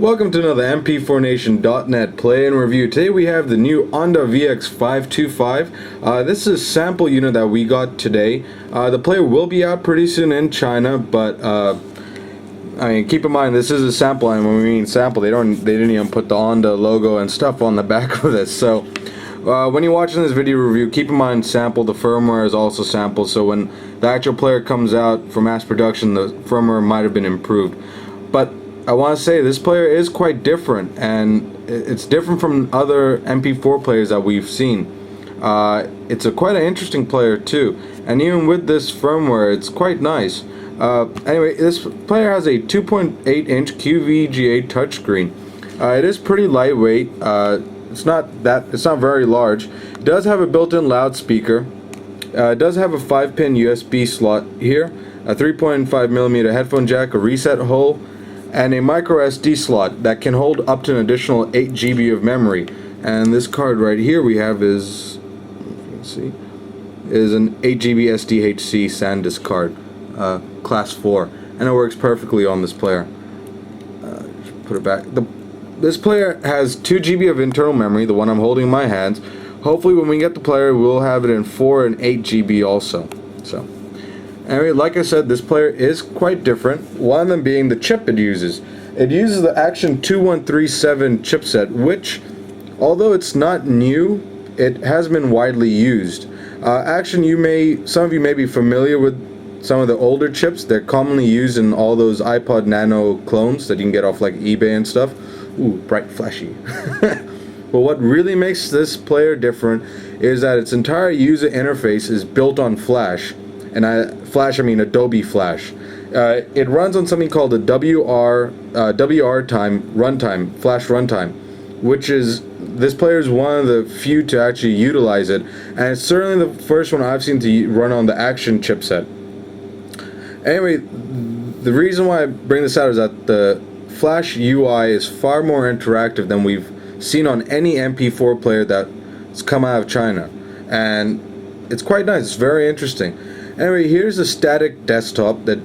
Welcome to another MP4Nation.net play and review. Today we have the new Onda VX525. This is a sample unit that we got today. The player will be out pretty soon in China, but I mean, keep in mind this is a sample, and when we mean sample, they didn't even put the Onda logo and stuff on the back of this. So when you're watching this video review, keep in mind sample. The firmware is also sampled, so when the actual player comes out for mass production, the firmware might have been improved. But I want to say this player is quite different, and it's different from other MP4 players that we've seen. It's quite an interesting player too, and even with this firmware, it's quite nice. Anyway, this player has a 2.8-inch QVGA touchscreen. It is pretty lightweight. It's not very large. It does have a built-in loudspeaker. It does have a 5-pin USB slot here, a 3.5mm headphone jack, a reset hole, and a micro SD slot that can hold up to an additional 8 GB of memory. And this card right here we have is, an 8 GB SDHC SanDisk card, class 4, and it works perfectly on this player. Just put it back. This player has 2 GB of internal memory, the one I'm holding in my hands. Hopefully when we get the player, we'll have it in 4 and 8 GB also. So anyway, like I said, this player is quite different. One of them being the chip it uses. It uses the Action 2137 chipset, which, although it's not new, it has been widely used. Action, some of you may be familiar with some of the older chips. They're commonly used in all those iPod Nano clones that you can get off like eBay and stuff. Ooh, bright, flashy. But what really makes this player different is that its entire user interface is built on Flash. And Flash, I mean Adobe Flash. It runs on something called a WR runtime, Flash runtime, which is, this player is one of the few to actually utilize it, and it's certainly the first one I've seen to run on the Action chipset. Anyway, the reason why I bring this out is that the Flash UI is far more interactive than we've seen on any MP4 player that's come out of China, and it's quite nice. It's very interesting. Anyway, here's a static desktop that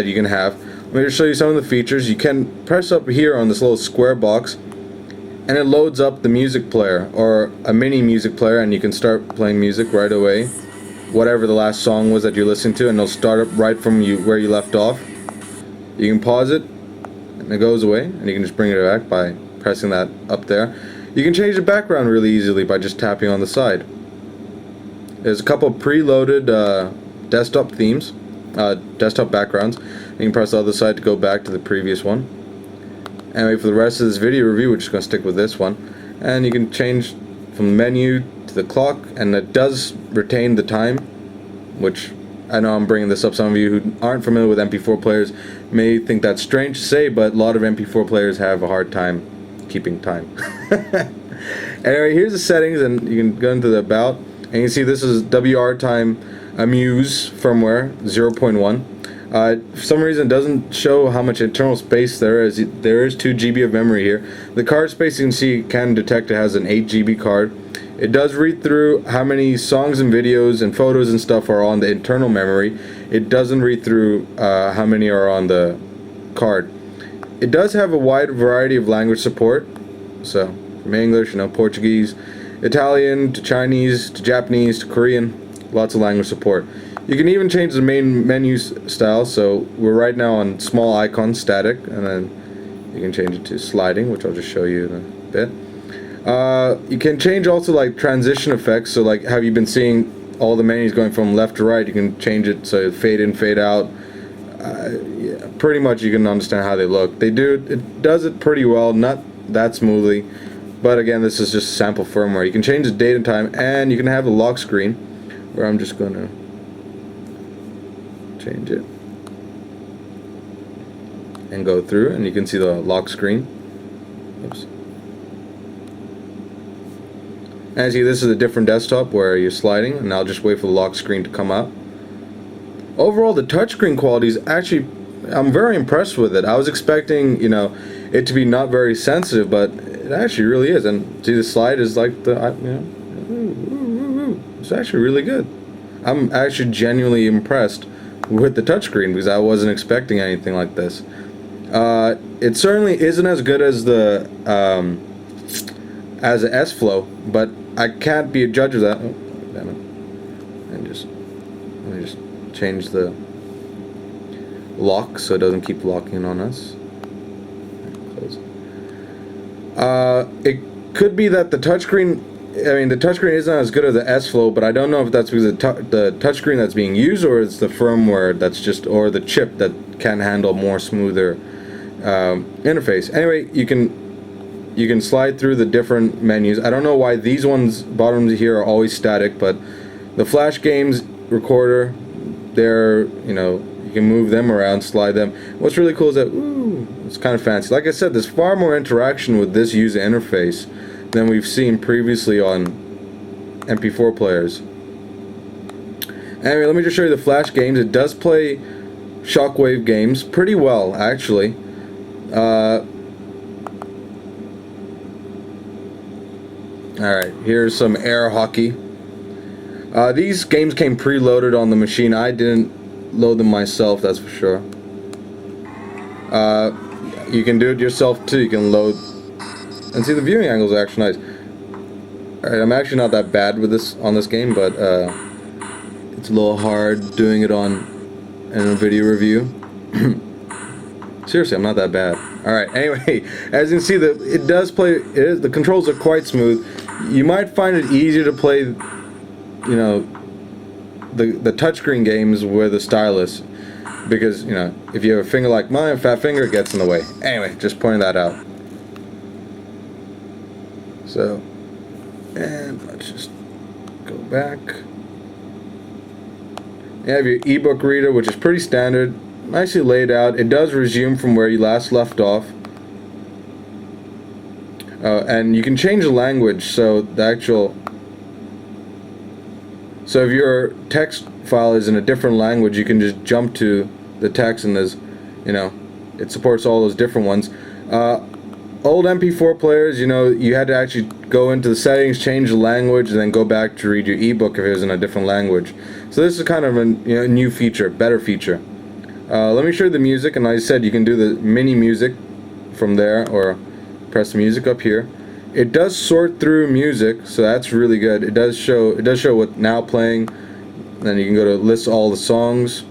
you can have. Let me just show you some of the features. You can press up here on this little square box, and it loads up the music player, or a mini music player, and you can start playing music right away. Whatever the last song was that you're listening to, and it'll start up right from where you left off. You can pause it, and it goes away, and you can just bring it back by pressing that up there. You can change the background really easily by just tapping on the side. There's a couple preloaded desktop themes, desktop backgrounds. You can press the other side to go back to the previous one. Anyway, for the rest of this video review, we're just going to stick with this one. And you can change from the menu to the clock, and it does retain the time, which I know I'm bringing this up. Some of you who aren't familiar with MP4 players may think that's strange to say, but a lot of MP4 players have a hard time keeping time. Anyway, here's the settings, and you can go into the about, and you can see this is WR time Amuse firmware 0.1. For some reason it doesn't show how much internal space there is. There is 2 GB of memory here. The card space, you can see, can detect it has an 8 GB card. It does read through how many songs and videos and photos and stuff are on the internal memory. It doesn't read through how many are on the card. It does have a wide variety of language support, so from English, Portuguese, Italian, to Chinese, to Japanese, to Korean. Lots of language support. You can even change the main menu style, so we're right now on small icon static, and then you can change it to sliding, which I'll just show you in a bit. You can change also like transition effects, so like have you been seeing all the menus going from left to right, you can change it so fade in, fade out. Yeah, pretty much you can understand how they look. It does it pretty well, not that smoothly, but again, this is just sample firmware. You can change the date and time, and you can have the lock screen, where I'm just going to change it and go through, and you can see the lock screen. Oops. As you see, this is a different desktop where you're sliding, and I'll just wait for the lock screen to come up. Overall, the touchscreen quality is actually, I'm very impressed with it. I was expecting, it to be not very sensitive, but it actually really is. And see, the slide is like it's actually really good. I'm actually genuinely impressed with the touchscreen because I wasn't expecting anything like this. It certainly isn't as good as the S Flow, but I can't be a judge of that. Oh, damn it! And let me just change the lock so it doesn't keep locking on us. Close. It could be that the touchscreen. I mean, the touchscreen isn't as good as the S Flow, but I don't know if that's because the touchscreen that's being used, or it's the firmware that's just, or the chip that can handle more smoother interface. Anyway, you can slide through the different menus. I don't know why these ones bottoms here are always static, but the flash games recorder, they're, you can move them around, slide them. What's really cool is that, it's kind of fancy. Like I said, there's far more interaction with this user interface than we've seen previously on MP4 players. Anyway, let me just show you the flash games. It does play shockwave games pretty well, actually. Alright, here's some air hockey. These games came preloaded on the machine. I didn't load them myself, that's for sure. You can do it yourself too. You can load. And see, the viewing angles are actually nice. Alright, I'm actually not that bad with this on this game, but it's a little hard doing it in a video review. Seriously, I'm not that bad. Alright, anyway, as you can see, it does play. The controls are quite smooth. You might find it easier to play, the touchscreen games with a stylus, because if you have a finger like mine, fat finger, it gets in the way. Anyway, just pointing that out. So, and let's just go back. You have your ebook reader, which is pretty standard, nicely laid out. It does resume from where you last left off. And you can change the language, so so if your text file is in a different language, you can just jump to the text, and there's, it supports all those different ones. Old MP4 players, you had to actually go into the settings, change the language, and then go back to read your ebook if it was in a different language. So this is kind of a new feature, better feature. Let me show you the music, and like I said, you can do the mini music from there, or press the music up here. It does sort through music, so that's really good. It does show what's now playing. Then you can go to list all the songs,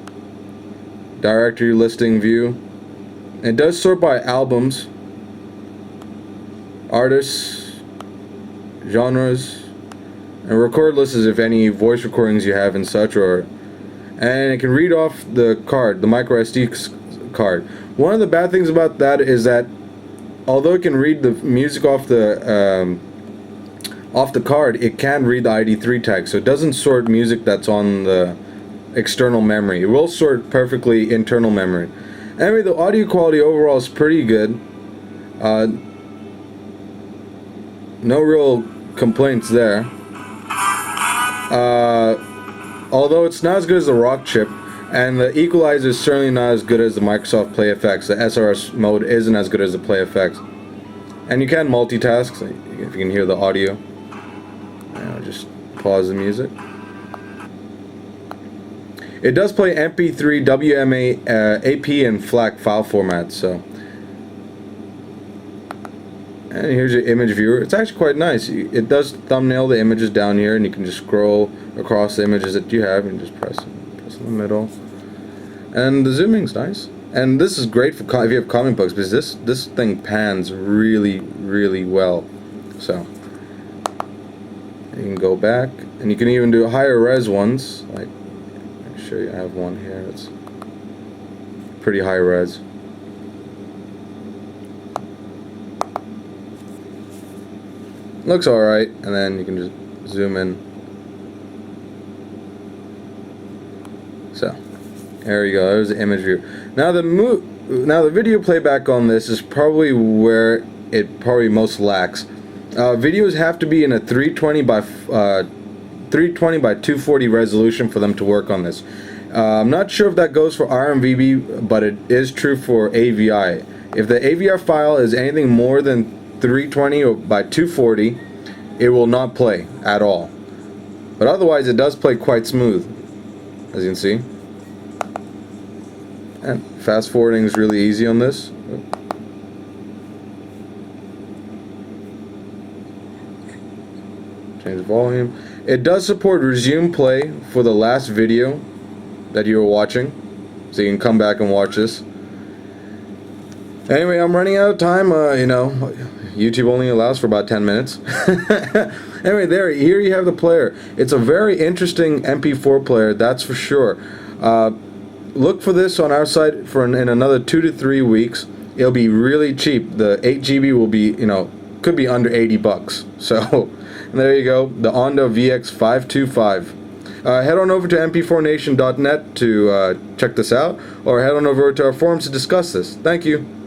directory listing view. It does sort by albums, artists, genres, and record lists is if any voice recordings you have and such, and it can read off the card, the micro SD card. One of the bad things about that is that although it can read the music off the card, it can read the ID3 tag, so it doesn't sort music that's on the external memory. It will sort perfectly internal memory. Anyway, the audio quality overall is pretty good. No real complaints there. Although it's not as good as the rock chip, and the equalizer is certainly not as good as the Microsoft PlayFX. The SRS mode isn't as good as the PlayFX. And you can multitask, so if you can hear the audio. I'll just pause the music. It does play MP3, WMA, AP, and FLAC file formats, so. And here's your image viewer. It's actually quite nice. It does thumbnail the images down here, and you can just scroll across the images that you have and just press in the middle. And the zooming's nice. And this is great for if you have comic books, because this thing pans really, really well. So you can go back, and you can even do higher res ones. Like, I'll show you. I have one here. It's pretty high res. Looks alright, and then you can just zoom in. So, there you go. There's the image view. Now the video playback on this is probably where it probably most lacks. Videos have to be in a 320 by 240 resolution for them to work on this. I'm not sure if that goes for RMVB, but it is true for AVI. If the AVI file is anything more than 320 by 240, it will not play at all. But otherwise, it does play quite smooth, as you can see. And fast forwarding is really easy on this. change the volume. It does support resume play for the last video that you were watching, so you can come back and watch this. Anyway, I'm running out of time. You know, YouTube only allows for about 10 minutes. Anyway, here you have the player. It's a very interesting MP4 player, that's for sure. Look for this on our site in another 2 to 3 weeks. It'll be really cheap. The 8 GB will be, you know, could be under $80. So there you go, the Onda VX525. Head on over to mp4nation.net to check this out, or head on over to our forums to discuss this. Thank you.